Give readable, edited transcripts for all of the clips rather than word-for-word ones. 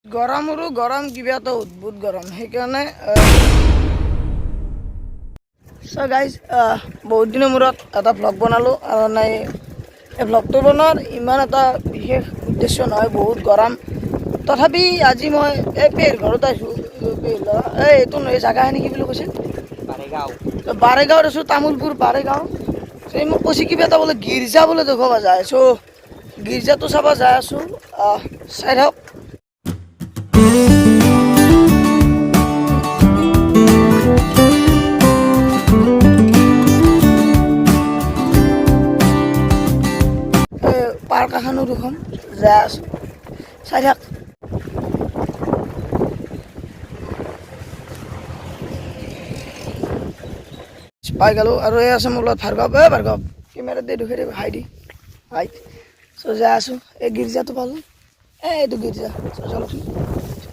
গৰমৰো গৰম কিবা এটা অদ্ভুত গৰম সেইকাৰণে চ' গাইজ বহুত দিনৰ মূৰত এটা ব্লগ বনালোঁ আৰু নাই এই ব্লগটো বনোৱাৰ ইমান এটা বিশেষ উদ্দেশ্য নহয় বহুত গৰম তথাপি আজি মই এই পেহীৰ ঘৰত আহিছোঁ এইটো নহয় জেগাখিনি কি বুলি কৈছে বাৰেগাঁৱত আছোঁ তামোলপুৰ বাৰেগাঁও চ' মোক কৈছে কিবা এটা বোলে গীৰ্জা বোলে দেখুৱাব যায় চ' গীৰ্জাটো চাব যাই আছোঁ চাই থাকক পাৰ্ক এখনো দুখন যাই আছোঁ চাই থাক পাই গ'লোঁ আৰু এই আছে মোৰ লগত ভাৰ্গৱ কেমেৰা দি দুখে দিব হাই দি হাই চ' যাই আছোঁ এই গীৰ্জাটো পালোঁ এইটো গীৰ্জা চলকচোন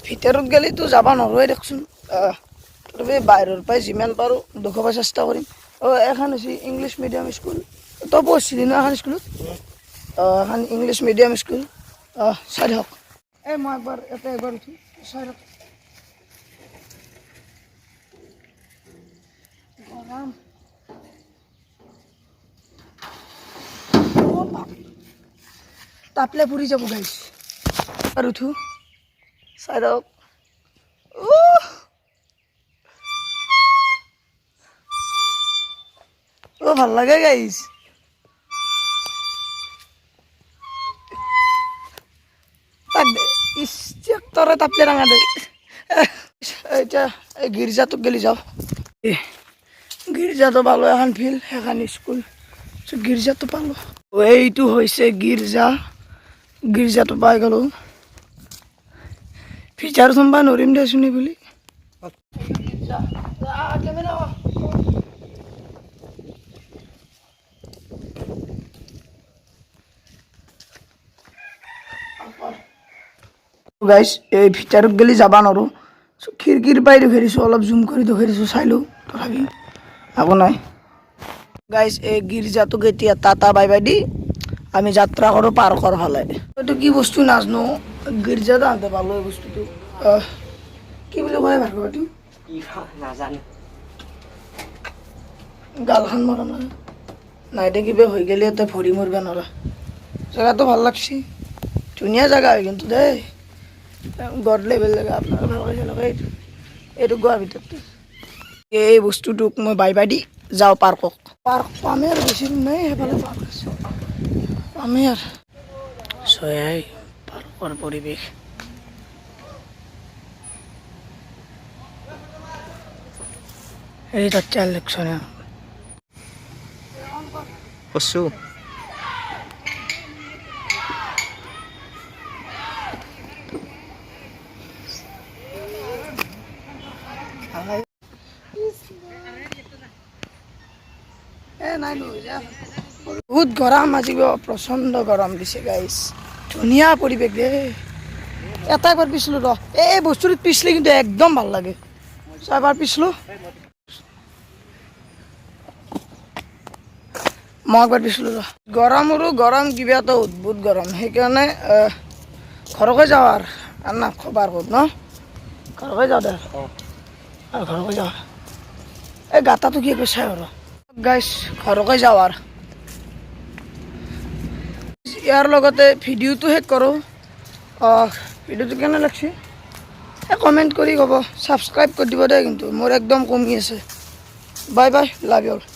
ভিতৰত গ'লেতো যাব নোৱাৰোৱে দেখোন তথাপি বাহিৰৰ পৰাই যিমান পাৰোঁ দেখুৱাব চেষ্টা কৰিম এখন হৈছে ইংলিছ মিডিয়াম স্কুল তই পঢ়িছিলি ন এখন স্কুলত এখন ইংলিছ মিডিয়াম স্কুল চাই থাকক এই মই একবাৰ উঠি চাই থাকক তাপলে পুৰি যাব গাইছ আৰু উঠো চাই থাকক ভাল লাগে গাইছ তৰে তাপলে ডাঙা দে এতিয়া এই গীৰ্জাটোত গেলি যাওঁ গীৰ্জাটো পালোঁ এখন ফিল্ড এখন স্কুল গীৰ্জাটো পালোঁ এইটো হৈছে গীৰ্জাটো পাই গ'লোঁ ফিচাৰ চম্বা নৰিম দে শুনি বুলি গাইছ এই ভিতৰত গেলি যাব নোৱাৰোঁ খিৰিকীৰ পাই দেখুৱাইছোঁ অলপ জুম কৰি দেখুৱাইছোঁ চাইলোঁ তথাপি একো নাই গাইছ এই গীৰ্জাটোক এতিয়া টাটা বাই বাই দি আমি যাত্ৰা কৰোঁ পাৰ্কৰ ফালে এইটো কি বস্তু নাজানো গীৰ্জাত আনতে পালোঁ এই বস্তুটো কি বুলি কয় ভাৰ্গৱ এইটো নাজানো গালখান মৰা নাই দে কিবা হৈ গ'লে ইয়াতে ভৰি মৰিব নোৱাৰা জেগাটো ভাল লাগছে ধুনীয়া জেগা হয় কিন্তু দেই গড লেভেল জেগা আপোনাৰ ভালকৈ যেনেকৈ এইটো গোৱাৰ ভিতৰতে এই বস্তুটোক মই বাই বাই দি যাওঁ পাৰ্ক পামেই আৰু বেছি নাই সেইফালে পাৰ্ক আছে পামেই আৰু চয়াই পাৰ্কৰ পৰিৱেশ এই তাত চাল লেকচন কচু বহুত গৰম আজি প্ৰচণ্ড গৰম দিছে গাইছ ধুনীয়া পৰিৱেশ দেই এটা এবাৰ পিছলোঁ ৰ এই বস্তুটোত পিছলি কিন্তু একদম ভাল লাগে এবাৰ পিছলোঁ মই একবাৰ পিছলোঁ ৰ গৰমৰো গৰম কিবা এটা অদ্ভুত গৰম সেইকাৰণে ঘৰকৈ যাওঁ আৰু না খবৰ ক'ত ন ঘৰকৈ যাওঁ দে আৰু ঘৰকৈ যাওঁ এই গাটাটো কি কৰি চাই আৰু গাইছ ঘৰকৈ যাওঁ আৰু ইয়াৰ লগতে ভিডিঅ'টো শেষ কৰোঁ ভিডিঅ'টো কেনে লাগছে কমেণ্ট কৰি ক'ব ছাবস্ক্ৰাইব কৰি দিব দেই কিন্তু মোৰ একদম কমি আছে bye bye love you all